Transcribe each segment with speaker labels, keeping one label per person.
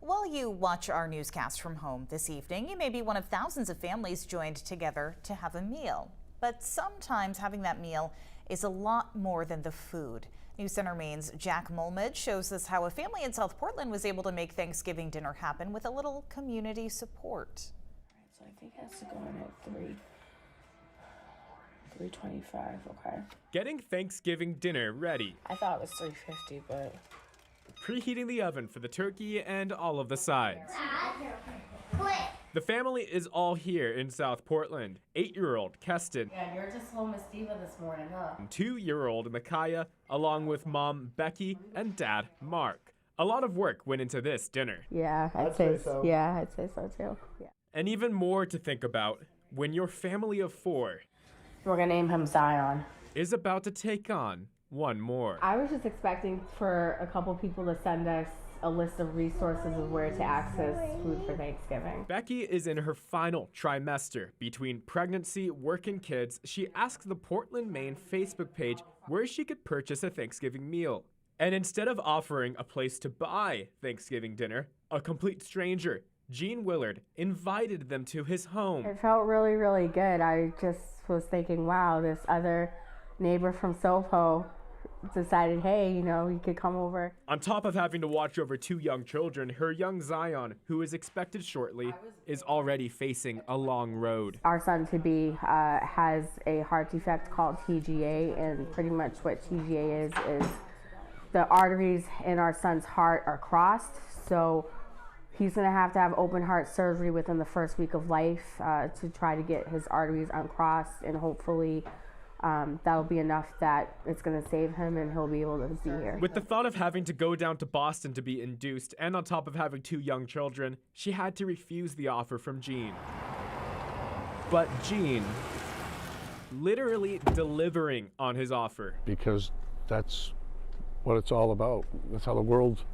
Speaker 1: While you watch our newscast from home this evening, you may be one of thousands of families joined together to have a meal. But sometimes having that meal is a lot more than the food. News Center Maine's Jack Mulmid shows us how a family in South Portland was able to make Thanksgiving dinner happen with a little community support.
Speaker 2: All right, so I think it has to go in at 325, okay.
Speaker 3: Getting Thanksgiving dinner ready.
Speaker 2: I thought it was 350, but...
Speaker 3: Preheating the oven for the turkey and all of the sides. The family is all here in South Portland. 8-year-old Keston.
Speaker 2: Yeah, you're just home with Steva this morning, huh?
Speaker 3: And 2-year-old Micaiah, along with mom Becky and dad Mark. A lot of work went into this dinner.
Speaker 4: Yeah, I'd say so. Yeah, I'd say so too. Yeah.
Speaker 3: And even more to think about when your family of 4
Speaker 2: We're gonna name him Zion.
Speaker 3: is about to take on one more.
Speaker 4: I was just expecting for a couple people to send us a list of resources of where to access food for Thanksgiving.
Speaker 3: Becky is in her final trimester. Between pregnancy, work, and kids, she asked the Portland, Maine Facebook page where she could purchase a Thanksgiving meal. And instead of offering a place to buy Thanksgiving dinner, a complete stranger, Gene Willard, invited them to his home.
Speaker 4: It felt really, really good. I just was thinking, wow, this other neighbor from Soho decided, hey, you know, you could come over.
Speaker 3: On top of having to watch over 2 young children, her young Zion, who is expected shortly, is already facing a long road.
Speaker 4: Our son-to-be has a heart defect called TGA, and pretty much what TGA is the arteries in our son's heart are crossed, so he's going to have open heart surgery within the first week of life to try to get his arteries uncrossed, and hopefully that'll be enough that it's going to save him and he'll be able to be here.
Speaker 3: With the thought of having to go down to Boston to be induced, and on top of having 2 young children, she had to refuse the offer from Gene. But Gene, literally delivering on his offer.
Speaker 5: Because that's what it's all about. That's how the world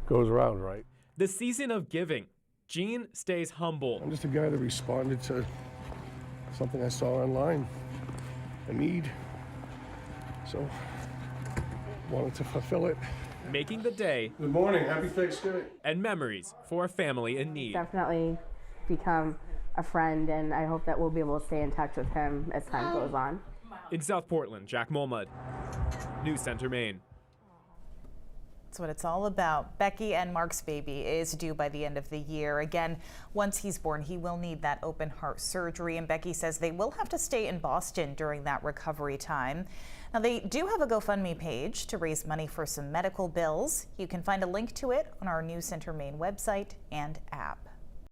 Speaker 5: goes around, right?
Speaker 3: The season of giving, Gene stays humble.
Speaker 5: I'm just a guy that responded to something I saw online. A need, so wanted to fulfill it.
Speaker 3: Making the day.
Speaker 5: Good morning, happy Thanksgiving.
Speaker 3: And memories for a family in need.
Speaker 4: Definitely become a friend, and I hope that we'll be able to stay in touch with him as time goes on.
Speaker 3: In South Portland, Jack Mulmid, News Center, Maine.
Speaker 1: That's what it's all about. Becky and Mark's baby is due by the end of the year. Again, once he's born, he will need that open heart surgery, and Becky says they will have to stay in Boston during that recovery time. Now, they do have a GoFundMe page to raise money for some medical bills. You can find a link to it on our News Center Maine website and app.